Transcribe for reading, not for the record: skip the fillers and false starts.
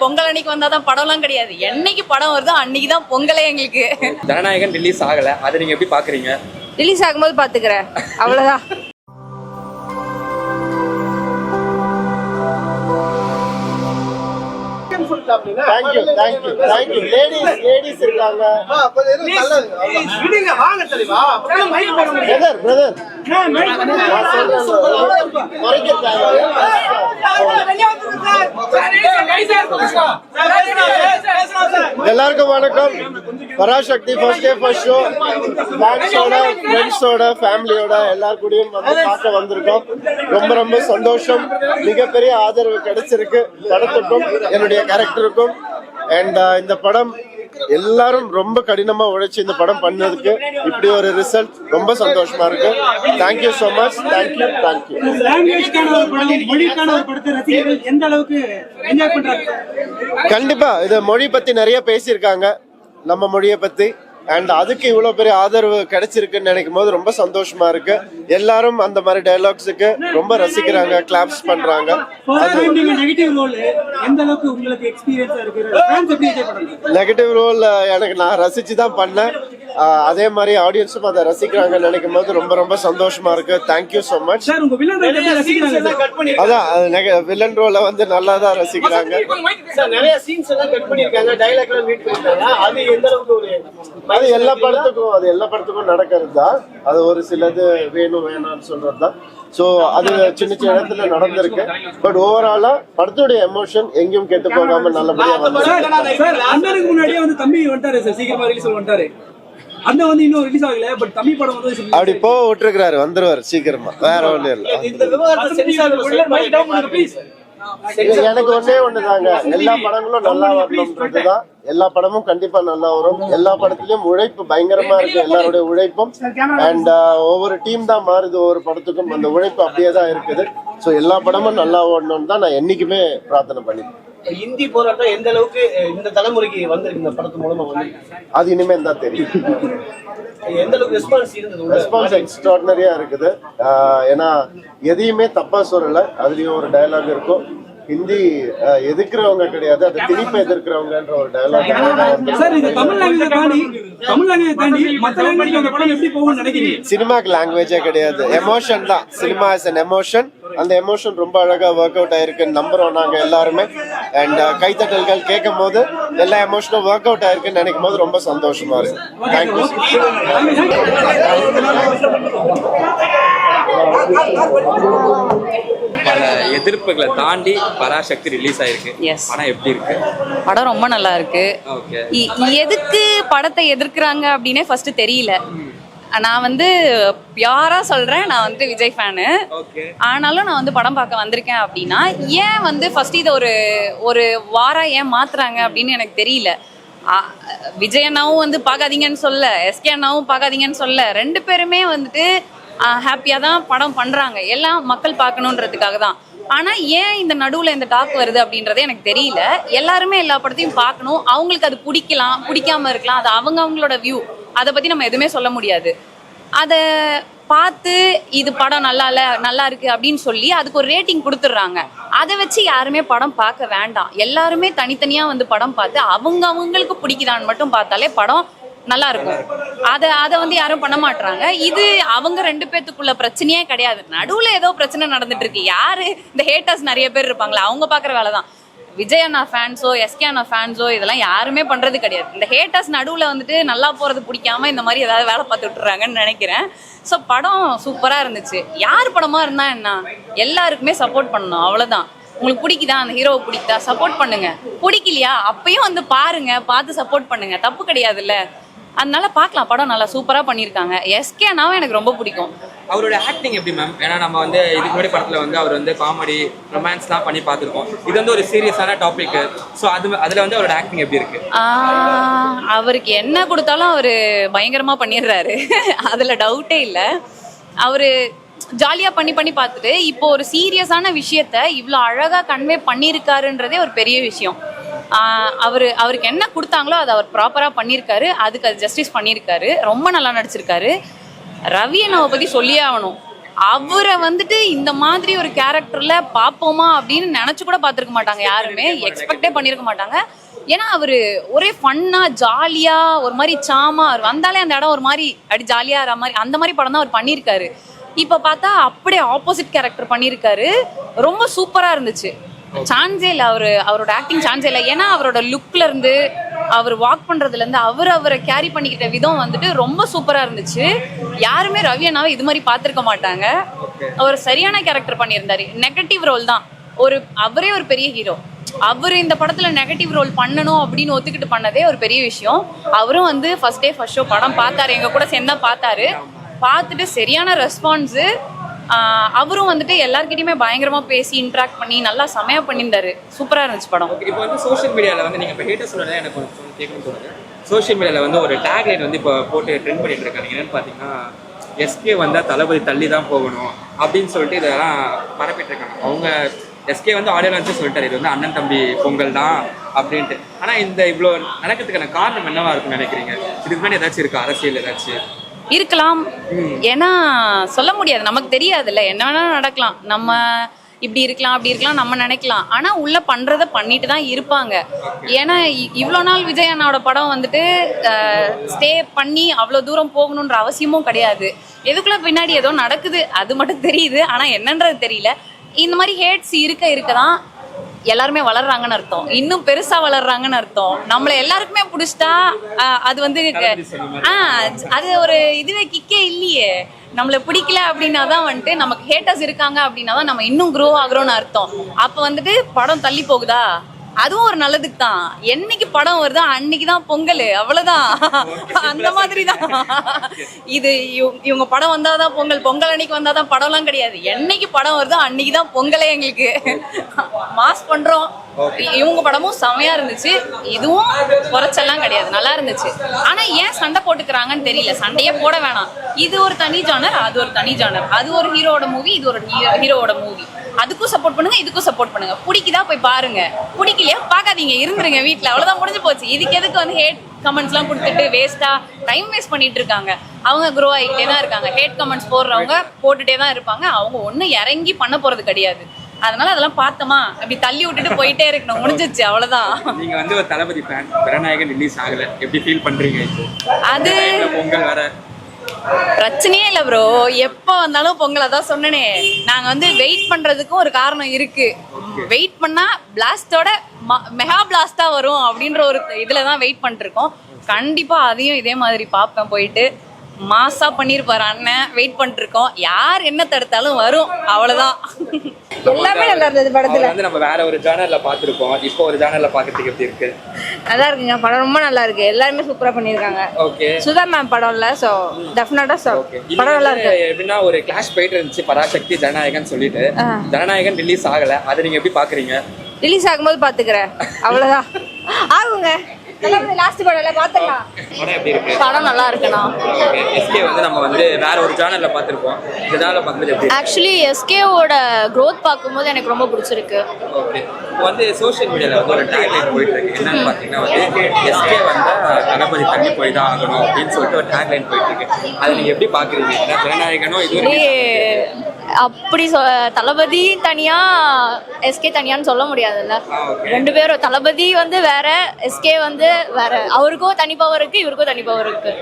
பொங்கல் அன்னைக்கு வந்தாதான் படம்லாம் கிடையாது. என்னைக்கு படம் வருதோ அன்னைக்கு தான் பொங்கலே எங்களுக்கு. ஜனநாயகன் ரிலீஸ் ஆகல, அதை நீங்க எப்படி பாக்குறீங்க? ரிலீஸ் ஆகும்போது பாத்துக்கிறேன், அவ்வளவுதான். Thank you. Ladies இருக்காங்க. விடுங்க வாங்க தலைவா. பிரதர். எல்லாருக்கும் வணக்கம். Parasakthi first day first show ஃபேன்ஸோட ஃப்ரெண்ட்ஸோட ஃபேமிலியோட எல்லார் கூடயும் வந்து பார்க்க வந்திருக்கோம். ரொம்ப ரொம்ப சந்தோஷம். மிகப்பெரிய ஆதரவு கிடைச்சிருக்கு படத்துக்கும் என்னுடைய கேரக்டருக்கும். அண்ட் இந்த படம் எல்லாரும் ரொம்ப கடினமா உழைச்சு இந்த படம் பண்ணதுக்கு இப்படி ஒரு ரிசல்ட் ரொம்ப சந்தோஷமா இருக்கு. Thank you so much. தேங்க்யூ. கண்டிப்பா இது மொழி பத்தி நிறைய பேசியிருக்காங்க, நம்ம மொழியை பத்தி. அண்ட் அதுக்கு இவ்வளவு பெரிய ஆதரவு கிடைச்சிருக்குன்னு நினைக்கும் போது ரொம்ப சந்தோஷமா இருக்கு. எல்லாரும் அந்த மாதிரி டயலாக்ஸுக்கு ரொம்ப ரசிக்கிறாங்க, கிளாப்ஸ் பண்றாங்க. நெகட்டிவ் ரோல் எனக்கு நான் ரசிச்சு தான் பண்ணேன். அதே மாதிரி ஆடியன்ஸும் அதை ரசிக்கிறாங்கன்னு நினைக்கும் போது ரொம்ப ரொம்ப சந்தோஷமா இருக்கு. Thank you so much. அதான் வில்லன் ரோல வந்து நல்லா தான் ரசிக்கிறாங்க. நிறைய சீன்ஸ் எல்லாம் கட் பண்ணிருக்காங்க, டயலாக் எல்லாம் மீட் பண்ணிருக்காங்க. அது எந்த அளவுக்கு அது எல்லா படத்துக்கும் நடக்கிறது தான். அது ஒரு சிலது வேணாம்னு சொல்றது தான். சோ அது சின்ன சின்ன இடத்துல நடந்திருக்கு. பட் ஓவராலா படத்துடைய எமோஷன் எங்கேயும் கெட்டு போகாம நல்லபடியா வந்து முன்னாடியே வந்து தம்பி வந்துட்டாரு சார், சீக்கிரமா ரிலீஸ் பண்ணிட்டாரு. அந்த வந்து இன்னும் ரிலீஸ் ஆகல, பட் தம்பி படம் வந்து அப்படி விட்டுருக்காரு, வந்துருவாரு சீக்கிரமா. வேற ஒண்ணு இல்ல. எனக்கு ஒண்ணுதாங்க, எல்லா படங்களும் நல்லா வரணும்ன்றதுதான். எல்லா படமும் கண்டிப்பா நல்லா வரும். எல்லா படத்திலயும் உழைப்பு பயங்கரமா இருக்கு, எல்லாருடைய உழைப்பும். அண்ட் ஒவ்வொரு டீம் தான் மாறுது ஒவ்வொரு படத்துக்கும், அந்த உழைப்பு அப்படியே தான் இருக்குது. சோ எல்லா படமும் நல்லா ஓடணும்னு தான் நான் என்னைக்குமே பிரார்த்தனை பண்ணிருக்கேன். இந்தி போராட்டம் எந்த அளவுக்கு இந்த தலைமுறைக்கு வந்திருக்கு இந்த படத்து மூலமா வந்து அது இனிமேல் தான் தெரியும். எந்த அளவுக்கு ரெஸ்பான்ஸ் இருந்தது? ரெஸ்பான்ஸ் எக்ஸ்ட்ராடினரியா இருக்குது. ஏன்னா எதையுமே தப்பா சொல்லல. அதுலயும் ஒரு டயலாக் இருக்கும், ஹிந்தி எதிர்க்கிறவங்க கிடையாது, அதை திருப்பி எதிர்க்கிறவங்கன்ற ஒரு டயலாக். சினிமாக்கு லாங்குவேஜே கிடையாது, எமோஷன் தான். Cinema is an emotion. அந்த எமோஷன் ரொம்ப அழகா ஒர்க் அவுட் ஆயிருக்குன்னு நம்புறோம் நாங்க எல்லாருமே. அண்ட் கைத்தட்டல்கள் கேட்கும் போது எல்லா எமோஷனும் ஒர்க் அவுட் ஆயிருக்குன்னு நினைக்கும் போது ரொம்ப சந்தோஷமா இருக்கு. தேங்க்யூ. பல எதிர்ப்புகளை தாண்டி பராசக்தி ரிலீஸ் ஆயிருக்கு. படம் எப்படி இருக்கு? படம் ரொம்ப நல்லா இருக்கு. எதுக்கு படத்தை எதிர்க்கிறாங்க அப்படின்னே ஃபர்ஸ்ட் தெரியல. நான் வந்து பியாரா சொல்றேன், நான் வந்து விஜய் ஃபேனு. ஆனாலும் நான் வந்து படம் பார்க்க வந்திருக்கேன் அப்படின்னா ஏன் வந்து ஃபர்ஸ்ட் இதை ஒரு வாரம் ஏன் மாத்துறாங்க அப்படின்னு எனக்கு தெரியல. விஜய் அண்ணாவும் வந்து பார்க்காதீங்கன்னு சொல்ல, எஸ்கே அண்ணாவும் பார்க்காதீங்கன்னு சொல்ல, ரெண்டு பேருமே வந்துட்டு ஹாப்பியாக தான் படம் பண்ணுறாங்க, எல்லாம் மக்கள் பார்க்கணுன்றதுக்காக தான். ஆனால் ஏன் இந்த நடுவில் இந்த டாக் வருது அப்படின்றதே எனக்கு தெரியல. எல்லாருமே எல்லா படத்தையும் பார்க்கணும், அவங்களுக்கு அது பிடிக்கலாம் பிடிக்காம இருக்கலாம், அது அவங்களோட வியூ, அதை பற்றி நம்ம எதுவுமே சொல்ல முடியாது. அதை பார்த்து இது படம் நல்லா இருக்கு அப்படின்னு சொல்லி அதுக்கு ஒரு ரேட்டிங் கொடுத்துட்றாங்க. அதை வச்சு யாருமே படம் பார்க்க வேண்டாம். எல்லாருமே தனித்தனியாக வந்து படம் பார்த்து அவங்களுக்கு பிடிக்குதான்னு மட்டும் பார்த்தாலே படம் நல்லா இருக்கும். அதை வந்து யாரும் பண்ண மாட்டாங்க. இது அவங்க ரெண்டு பேத்துக்குள்ள பிரச்சனையே கிடையாது. நடுவுல ஏதோ பிரச்சனை நடந்துட்டு இருக்கு. யாரு இந்த ஹேட்டர்ஸ் நிறைய பேர் இருப்பாங்களா, அவங்க பாக்குற வேலைதான். விஜய் அண்ணா ஃபேன்ஸோ எஸ்கே அண்ணா ஃபேன்ஸோ இதெல்லாம் யாருமே பண்றது கிடையாது. இந்த ஹேட்டர்ஸ் நடுவுல வந்துட்டு நல்லா போறது பிடிக்காம இந்த மாதிரி ஏதாவது வேலை பார்த்து விட்டுறாங்கன்னு நினைக்கிறேன். ஸோ படம் சூப்பரா இருந்துச்சு. யார் படமா இருந்தா என்ன, எல்லாருக்குமே சப்போர்ட் பண்ணணும், அவ்வளவுதான். உங்களுக்கு பிடிக்குதா, அந்த ஹீரோவை பிடிக்குதா, சப்போர்ட் பண்ணுங்க. பிடிக்கலையா அப்பயும் வந்து பாருங்க, பார்த்து சப்போர்ட் பண்ணுங்க, தப்பு கிடையாதுல்ல. அதனால பார்க்கலாம், படம் நல்லா சூப்பராக பண்ணியிருக்காங்க. எஸ்கே அண்ணாவும் எனக்கு ரொம்ப பிடிக்கும். அவரோட ஆக்டிங் எப்படி மேம்? ஏன்னா நம்ம வந்து இதுக்கு முன்னாடி படத்தில் வந்து அவர் வந்து காமெடி ரொமான்ஸ்லாம் பண்ணி பார்த்துருக்கோம். இது வந்து ஒரு சீரியஸான டாபிக். ஸோ அதில் வந்து அவரோட ஆக்டிங் எப்படி இருக்கு? அவருக்கு என்ன கொடுத்தாலும் அவர் பயங்கரமாக பண்ணிடுறாரு, அதில் டவுட்டே இல்லை. அவர் ஜாலியாக பண்ணி பார்த்துட்டு இப்போ ஒரு சீரியஸான விஷயத்த இவ்வளோ அழகாக கன்வே பண்ணியிருக்காருன்றதே ஒரு பெரிய விஷயம். அவருக்கு என்ன கொடுத்தாங்களோ அதை அவர் ப்ராப்பராக பண்ணியிருக்காரு, அதுக்கு அது ஜஸ்டிஸ் பண்ணியிருக்காரு. ரொம்ப நல்லா நடிச்சிருக்காரு. ரவி அண்ணாவை பற்றி சொல்லியே ஆகணும். அவரை வந்துட்டு இந்த மாதிரி ஒரு கேரக்டர்ல பாப்போமா அப்படின்னு நினைச்சு கூட பார்த்திருக்க மாட்டாங்க, யாருமே எக்ஸ்பெக்டே பண்ணிருக்க மாட்டாங்க. ஏன்னா அவரு ஒரே ஃபன்னா ஜாலியா ஒரு மாதிரி சாமா, அவர் வந்தாலே அந்த இடம் ஒரு மாதிரி அப்படி ஜாலியா மாதிரி அந்த மாதிரி படம் தான் அவர் பண்ணியிருக்காரு. இப்ப பார்த்தா அப்படியே ஆப்போசிட் கேரக்டர் பண்ணியிருக்காரு. ரொம்ப சூப்பரா இருந்துச்சு. சான்ஸே இல்லை, அவரோட ஆக்டிங் சான்ஸே இல்லை. ஏன்னா அவரோட லுக்ல இருந்து அவர் வாக் பண்றதுல இருந்து அவரை கேரி பண்ணிக்கிட்ட விதம் வந்துட்டு ரொம்ப சூப்பரா இருந்துச்சு. யாருமே ரவி அண்ணாவை இது மாதிரி பார்த்திருக்க மாட்டாங்க. அவர் சரியான கேரக்டர் பண்ணியிருந்தாரு. நெகட்டிவ் ரோல் தான், அவரே ஒரு பெரிய ஹீரோ. அவர் இந்த படத்துல நெகட்டிவ் ரோல் பண்ணணும் அப்படின்னு ஒத்துக்கிட்டு பண்ணதே ஒரு பெரிய விஷயம். அவரும் வந்து ஃபர்ஸ்ட் டே ஃபர்ஸ்ட் ஷோ படம் பார்த்தாரு, எங்க கூட சேர்ந்தா பார்த்தாரு. பார்த்துட்டு சரியான ரெஸ்பான்ஸு. அவரும் வந்துட்டு எல்லார்கிட்டயுமே பயங்கரமா பேசி இன்ட்ராக்ட் பண்ணி நல்லா செமையா பண்ணியிருந்தாரு. சூப்பரா இருந்துச்சு படம். இப்போ வந்து சோஷியல் மீடியாவில் வந்து நீங்கள் இப்போ ஹேட்டர் சொன்னதே எனக்கு கேட்கணும்னு தோணுது. சோஷியல் மீடியாவில் வந்து ஒரு டேக்லைன் வந்து இப்போ போட்டு ட்ரெண்ட் பண்ணிட்டு இருக்காங்க. என்னன்னு பார்த்தீங்கன்னா, எஸ்கே வந்தால் தளபதி தள்ளி தான் போகணும் அப்படின்னு சொல்லிட்டு இதெல்லாம் பரப்பிட்டு இருக்காங்க. அவங்க எஸ்கே வந்து ஆடியோ லான்ச்சே சொல்லிட்டாரு, இது வந்து அண்ணன் தம்பி பொங்கல் தான் அப்படின்ட்டு. ஆனால் இந்த இவ்வளோ நடக்கிறதுக்கான காரணம் என்னவா இருக்குன்னு நினைக்கிறீங்க? இதுக்கு முன்னாடி ஏதாச்சும் இருக்கா, அரசியல் ஏதாச்சும் இருக்கலாம்? ஏன்னா சொல்ல முடியாது, நமக்கு தெரியாதுல்ல, என்ன வேணாலும் நடக்கலாம். நம்ம இப்படி இருக்கலாம் அப்படி இருக்கலாம் நம்ம நினைக்கலாம். ஆனா உள்ள பண்றத பண்ணிட்டு தான் இருப்பாங்க. ஏன்னா இவ்வளோ நாள் விஜய் அண்ணாவோட படம் வந்துட்டு ஸ்டே பண்ணி அவ்வளோ தூரம் போகணுன்ற அவசியமும் கிடையாது. எதுக்குள்ள பின்னாடி ஏதோ நடக்குது அது மட்டும் தெரியுது, ஆனா என்னன்றது தெரியல. இந்த மாதிரி ஹேட்ஸ் இருக்க தான் எல்லாருமே வளர்றாங்கன்னு அர்த்தம், இன்னும் பெருசா வளர்றாங்கன்னு அர்த்தம். நம்மள எல்லாருக்குமே பிடிச்சிட்டா அது வந்து அது ஒரு இதுவே கிக்கே இல்லையே. நம்மளை பிடிக்கல அப்படின்னா தான் வந்துட்டு நமக்கு ஹேட்டர்ஸ் இருக்காங்க அப்படின்னா தான் நம்ம இன்னும் க்ரோ ஆகுறோம்னு அர்த்தம். அப்போ வந்துட்டு படம் தள்ளி போகுதா, அதுவும் ஒரு நல்லதுக்கு தான். என்னைக்கு படம் வருதோ அன்னைக்கு தான் பொங்கல், அவ்வளவுதான். அந்த மாதிரி தான் இது. இவங்க படம் வந்தாதான் பொங்கல், பொங்கல் அன்னைக்கு வந்தாதான் படம்லாம் கிடையாது. என்னைக்கு படம் வருதோ அன்னைக்கு தான் பொங்கலே. எங்களுக்கு மாஸ் பண்றோம். இவங்க படமும் செமையா இருந்துச்சு, இதுவும் குறைச்செல்லாம் கிடையாது, நல்லா இருந்துச்சு. ஆனா ஏன் சண்டை போட்டுக்கிறாங்கன்னு தெரியல. சண்டையே போட வேணாம். இது ஒரு தனி ஜானர், அது ஒரு தனி ஜானர். அது ஒரு ஹீரோட மூவி, இது ஒரு ஹீரோவோட மூவி. அதுக்கும் சப்போர்ட் பண்ணுங்க, இதுக்கும் சப்போர்ட் பண்ணுங்க. பிடிக்குதா போய் பாருங்க, பிடிக்கலையா பார்க்காதீங்க, இருந்துருங்க வீட்டில், அவ்வளோதான், முடிஞ்சு போச்சு. இதுக்கு எதுக்கு வந்து ஹேட் கமெண்ட்ஸ்லாம் கொடுத்துட்டு வேஸ்டா டைம் வேஸ்ட் பண்ணிட்டு இருக்காங்க. அவங்க க்ரோ ஆகிட்டே தான் இருக்காங்க. ஹேட் கமெண்ட்ஸ் போடுறவங்க போட்டுட்டே தான் இருப்பாங்க. அவங்க ஒன்றும் இறங்கி பண்ண போறது கிடையாது. அதனால அதெல்லாம் பார்த்தோமா அப்படி தள்ளி விட்டுட்டு போயிட்டே இருக்கணும், முடிஞ்சிச்சு, அவ்வளவுதான். நீங்க வந்து ஒரு தளபதி ஃபேன், ஜனநாயகன் ரிலீஸ் ஆகல, எப்படி ஃபீல் பண்றீங்க இப்போ? அது பொங்கல் வர பிரச்சனையே இல்லை ப்ரோ, எப்போ வந்தாலும் பொங்கலை தான் சொன்னனே. நாங்க வந்து வெயிட் பண்றதுக்கும் ஒரு காரணம் இருக்கு. வெயிட் பண்ணா பிளாஸ்டோட மெகா பிளாஸ்டா வரும் அப்படின்ற ஒரு இதுல தான் வெயிட் பண்ணிருக்கோம். கண்டிப்பா அதையும் இதே மாதிரி பார்ப்பேன், போயிட்டு மாசா பண்ணிருப்பாரு அண்ணன். வெயிட் பண்ணிட்டு இருக்கோம், யார் என்ன தடுத்தாலும் வரும், அவ்வளவுதான். எல்லாமே நல்லா இருந்தது படத்துல. வந்து நம்ம வேற ஒரு ஜானர்ல பாத்துருக்கோம், இப்போ ஒரு ஜானர்ல பாக்கிறதுக்கு எப்படி இருக்கு? நல்லா இருக்குங்க, படம் ரொம்ப நல்லா இருக்கு. எல்லாருமே சூப்பரா பண்ணிருக்காங்க. ஓகே, சுதா மேம் படம் இல்ல, சோ டெஃபினட்டா படம் நல்லா இருக்கு. எப்படின்னா ஒரு கிளாஷ் போயிட்டு இருந்துச்சு, பராசக்தி ஜனநாயகன் சொல்லிட்டு. ஜனநாயகன் ரிலீஸ் ஆகல, அதை நீங்க எப்படி பாக்குறீங்க? ரிலீஸ் ஆகும்போது பாத்துக்கிறேன், அவ்வளவுதான். ஆகுங்க, லாஸ்ட் படம்ல பாத்துக்கலாம். படம் எப்படி இருக்கு? படம் நல்லா இருக்குண்ணா. எஸ்கே வந்து நம்ம வந்து வேற ஒரு ஜானர்ல பாத்துருக்கோம், இந்த ஜானர்ல பாக்கும்போது எப்படி? ஆக்சுவலி எஸ்கேவோட growth பார்க்கும்போது எனக்கு ரொம்ப பிடிச்சிருக்கு. ஓகே, இப்போ வந்து சோஷியல் மீடியால வந்து ஒரு டேக்லைன் போயிட்டு இருக்கு. என்னன்னு பாத்தீங்கன்னா வந்து எஸ்கே வந்தா தளபதி தள்ளி போய் தான் ஆகணும் அப்படின்னு சொல்லிட்டு ஒரு டேக்லைன் போயிட்டு இருக்கு. அதை நீங்க எப்படி பாக்குறீங்க? ஏன்னா ஜனநாயகனும் இது அப்படி தளபதி தனியா எஸ்கே தனியான்னு சொல்ல முடியாதுல்ல. ரெண்டு பேரும், தளபதி வந்து வேற, எஸ்கே வந்து வேற. அவருக்கும் தனி பவர் இருக்கு, இவருக்கும் தனி பவர் இருக்கு.